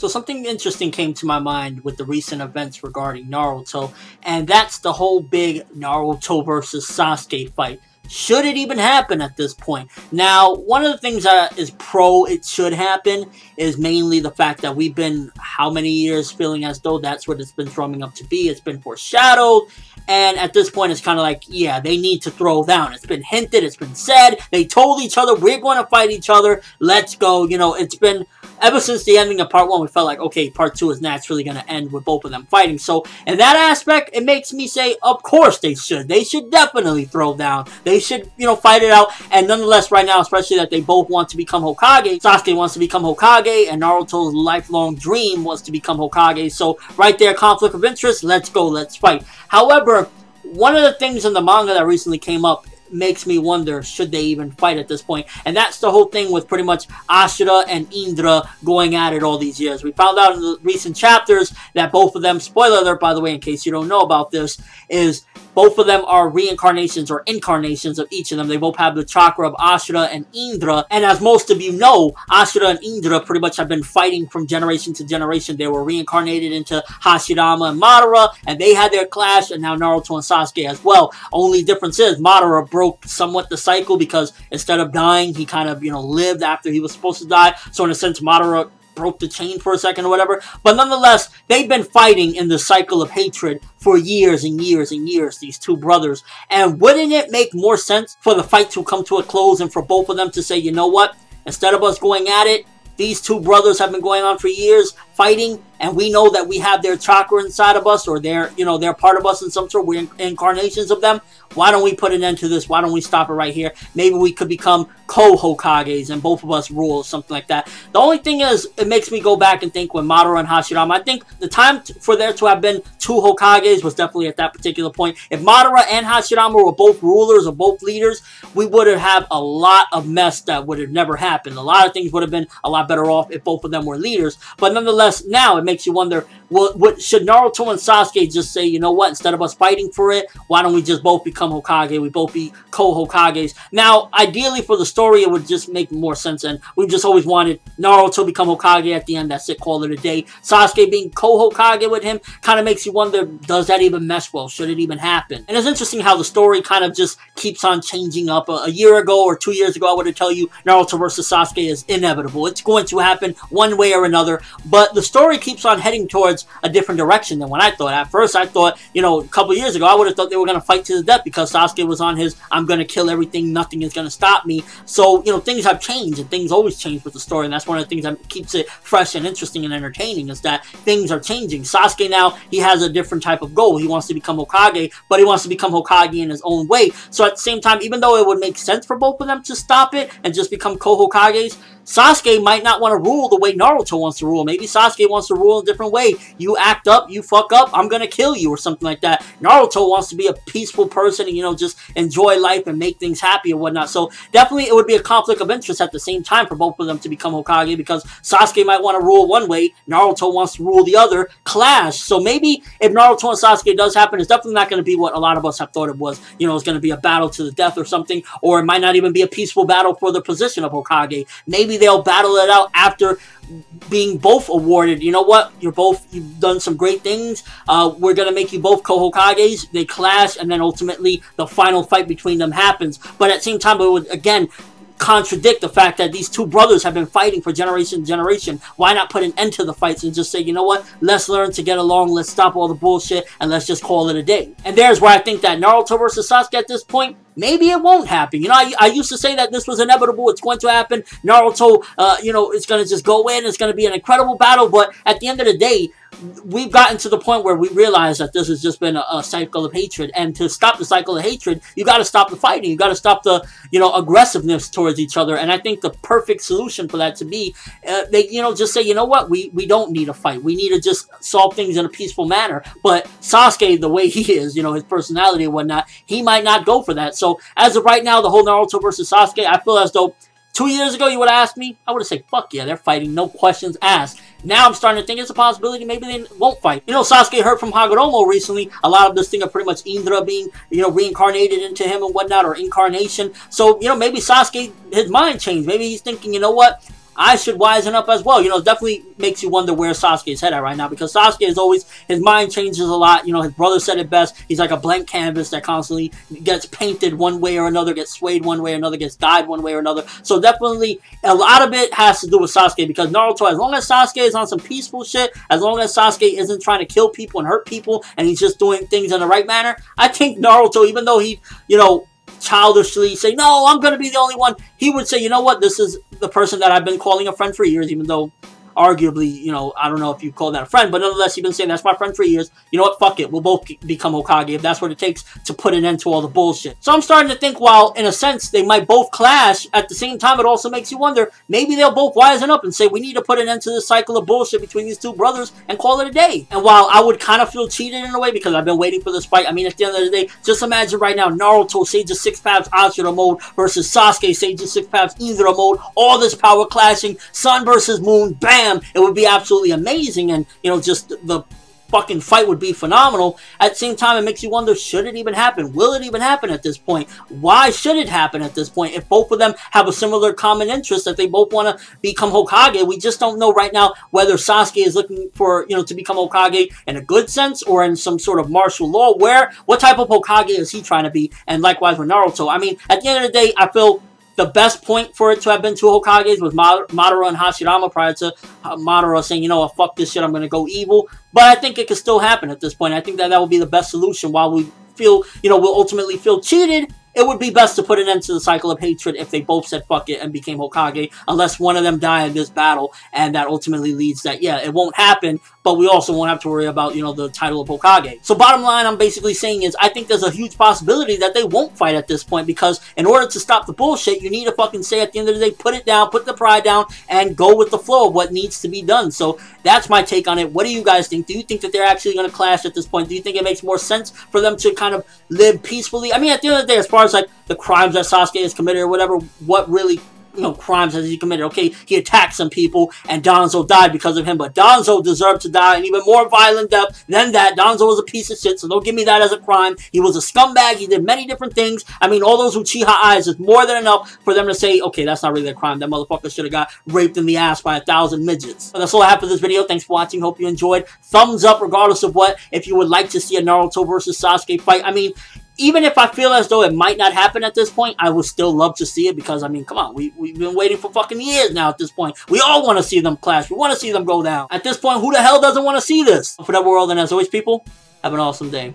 So something interesting came to my mind with the recent events regarding Naruto, and that's the whole big Naruto versus Sasuke fight. Should it even happen at this point? Now, one of the things that is pro it should happen is mainly the fact that we've been, how many years, feeling as though that's what it's been drumming up to be. It's been foreshadowed, and at this point it's kind of like, yeah, they need to throw down. It's been hinted, it's been said, they told each other, we're going to fight each other, let's go. You know, it's been, ever since the ending of part 1, we felt like, okay, part 2 is naturally going to end with both of them fighting. So, in that aspect, it makes me say, of course they should. They should definitely throw down. They should, you know, fight it out. And nonetheless, right now, especially that they both want to become Hokage. Sasuke wants to become Hokage, and Naruto's lifelong dream was to become Hokage. So, right there, conflict of interest, let's go, let's fight. However, one of the things in the manga that recently came up makes me wonder, should they even fight at this point? And that's the whole thing with pretty much Ashura and Indra going at it all these years. We found out in the recent chapters that both of them, spoiler alert by the way, in case you don't know about this, is both of them are reincarnations or incarnations of each of them. They both have the chakra of Ashura and Indra. And as most of you know, Ashura and Indra pretty much have been fighting from generation to generation. They were reincarnated into Hashirama and Madara, and they had their clash, and now Naruto and Sasuke as well. Only difference is Madara broke somewhat the cycle, because instead of dying, he kind of, you know, lived after he was supposed to die. So in a sense, Madara broke the chain for a second or whatever. But nonetheless, they've been fighting in the cycle of hatred for years and years and years, these two brothers. And wouldn't it make more sense for the fight to come to a close and for both of them to say, you know what, instead of us going at it, these two brothers have been going on for years fighting, and we know that we have their chakra inside of us, or they're, you know, they're part of us in some sort. We're incarnations of them. Why don't we put an end to this? Why don't we stop it right here? Maybe we could become co-Hokages and both of us rule, or something like that. The only thing is, it makes me go back and think when Madara and Hashirama, I think the time for there to have been two Hokages was definitely at that particular point. If Madara and Hashirama were both rulers or both leaders, we would have had a lot of mess that would have never happened. A lot of things would have been a lot better off if both of them were leaders. But nonetheless, now it makes you wonder, what should Naruto and Sasuke just say, you know what, instead of us fighting for it, why don't we just both become Hokage? We both be co-Hokages. Now, ideally for the story, it would just make more sense, and we've just always wanted Naruto become Hokage at the end. That's it, call it a day. Sasuke being co-Hokage with him kind of makes you wonder, does that even mesh well? Should it even happen? And it's interesting how the story kind of just keeps on changing up. A year ago or 2 years ago, I would have tell you Naruto versus Sasuke is inevitable. It's going to happen one way or another, but the story keeps on heading towards a different direction than what I thought. At first, I thought, you know, a couple years ago, I would have thought they were going to fight to the death because Sasuke was on his, I'm going to kill everything, nothing is going to stop me. So, you know, things have changed, and things always change with the story, and that's one of the things that keeps it fresh and interesting and entertaining, is that things are changing. Sasuke now, he has a different type of goal. He wants to become Hokage, but he wants to become Hokage in his own way. So at the same time, even though it would make sense for both of them to stop it and just become co-Hokages, Sasuke might not want to rule the way Naruto wants to rule. Maybe Sasuke wants to rule a different way. You act up, you fuck up, I'm gonna kill you, or something like that. Naruto wants to be a peaceful person and, you know, just enjoy life and make things happy and whatnot. So definitely it would be a conflict of interest at the same time for both of them to become Hokage, because Sasuke might want to rule one way, Naruto wants to rule the other. Clash. So maybe if Naruto and Sasuke does happen, it's definitely not going to be what a lot of us have thought it was. You know, it's going to be a battle to the death or something, or it might not even be a peaceful battle for the position of Hokage. Maybe they'll battle it out after being both awarded, you know what, you've done some great things, we're gonna make you both co-Hokages. They clash, and then ultimately the final fight between them happens. But at the same time, it would again contradict the fact that these two brothers have been fighting for generation to generation. Why not put an end to the fights and just say, you know what, let's learn to get along, let's stop all the bullshit, and let's just call it a day. And there's where I think that Naruto versus Sasuke at this point, maybe it won't happen. You know, I used to say that this was inevitable, it's going to happen. Naruto, you know, it's going to just go in, it's going to be an incredible battle, but at the end of the day, we've gotten to the point where we realize that this has just been a cycle of hatred, and to stop the cycle of hatred, you got to stop the fighting, you got to stop the, you know, aggressiveness towards each other. And I think the perfect solution for that to be, they, you know, just say, you know what, we don't need a fight, we need to just solve things in a peaceful manner. But Sasuke, the way he is, you know, his personality and whatnot, he might not go for that. So as of right now, the whole Naruto versus Sasuke, I feel as though 2 years ago, you would have asked me, I would have said, fuck yeah, they're fighting, no questions asked. Now I'm starting to think it's a possibility maybe they won't fight. You know, Sasuke heard from Hagoromo recently a lot of this thing of pretty much Indra being, you know, reincarnated into him and whatnot, or incarnation. So, you know, maybe Sasuke, his mind changed. Maybe he's thinking, you know what, I should wisen up as well. You know, it definitely makes you wonder where Sasuke's head at right now, because Sasuke is always, his mind changes a lot. You know, his brother said it best. He's like a blank canvas that constantly gets painted one way or another, gets swayed one way or another, gets dyed one way or another. So definitely a lot of it has to do with Sasuke, because Naruto, as long as Sasuke is on some peaceful shit, as long as Sasuke isn't trying to kill people and hurt people, and he's just doing things in the right manner, I think Naruto, even though he, you know, childishly say, no, I'm going to be the only one, he would say, you know what, this is the person that I've been calling a friend for years, even though arguably, you know, I don't know if you call that a friend, but nonetheless, you've been saying that's my friend for years. You know what? Fuck it. We'll both become Hokage if that's what it takes to put an end to all the bullshit. So I'm starting to think, while in a sense they might both clash, at the same time it also makes you wonder, maybe they'll both wisen up and say, we need to put an end to this cycle of bullshit between these two brothers and call it a day. And while I would kind of feel cheated in a way, because I've been waiting for this fight, I mean, at the end of the day, just imagine right now, Naruto Sage of Six Paths Ashura mode versus Sasuke Sage of Six Paths Indra mode, all this power clashing, sun versus moon, bam, it would be absolutely amazing, and, you know, just the fucking fight would be phenomenal. At the same time, it makes you wonder, should it even happen? Will it even happen at this point? Why should it happen at this point? If both of them have a similar common interest, that they both want to become Hokage, we just don't know right now whether Sasuke is looking for, you know, to become Hokage in a good sense or in some sort of martial law. What type of Hokage is he trying to be? And likewise with Naruto. I mean, at the end of the day, I feel the best point for it to have been two Hokages was Madara and Hashirama, prior to Madara saying, you know what, fuck this shit, I'm going to go evil. But I think it could still happen at this point. I think that that would be the best solution. While we feel, you know, we'll ultimately feel cheated, it would be best to put an end to the cycle of hatred if they both said fuck it and became Hokage, unless one of them died in this battle, and that ultimately leads that, yeah, it won't happen, but we also won't have to worry about, you know, the title of Hokage. So bottom line, I'm basically saying is, I think there's a huge possibility that they won't fight at this point, because in order to stop the bullshit, you need to fucking say at the end of the day, put it down, put the pride down, and go with the flow of what needs to be done. So that's my take on it. What do you guys think? Do you think that they're actually going to clash at this point? Do you think it makes more sense for them to kind of live peacefully? I mean, at the end of the day, as far as like the crimes that Sasuke has committed or whatever, what really, you know, crimes has he committed? Okay, he attacked some people and Danzo died because of him, but Danzo deserved to die an even more violent death than that. Danzo was a piece of shit, so don't give me that as a crime. He was a scumbag. He did many different things. I mean, all those Uchiha eyes is more than enough for them to say, okay, that's not really a crime. That motherfucker should have got raped in the ass by 1,000 midgets. But that's all I have for this video. Thanks for watching. Hope you enjoyed. Thumbs up regardless of what. If you would like to see a Naruto versus Sasuke fight, I mean, even if I feel as though it might not happen at this point, I would still love to see it, because, I mean, come on, we've been waiting for fucking years now at this point. We all want to see them clash. We want to see them go down. At this point, who the hell doesn't want to see this? For that world, and as always, people, have an awesome day.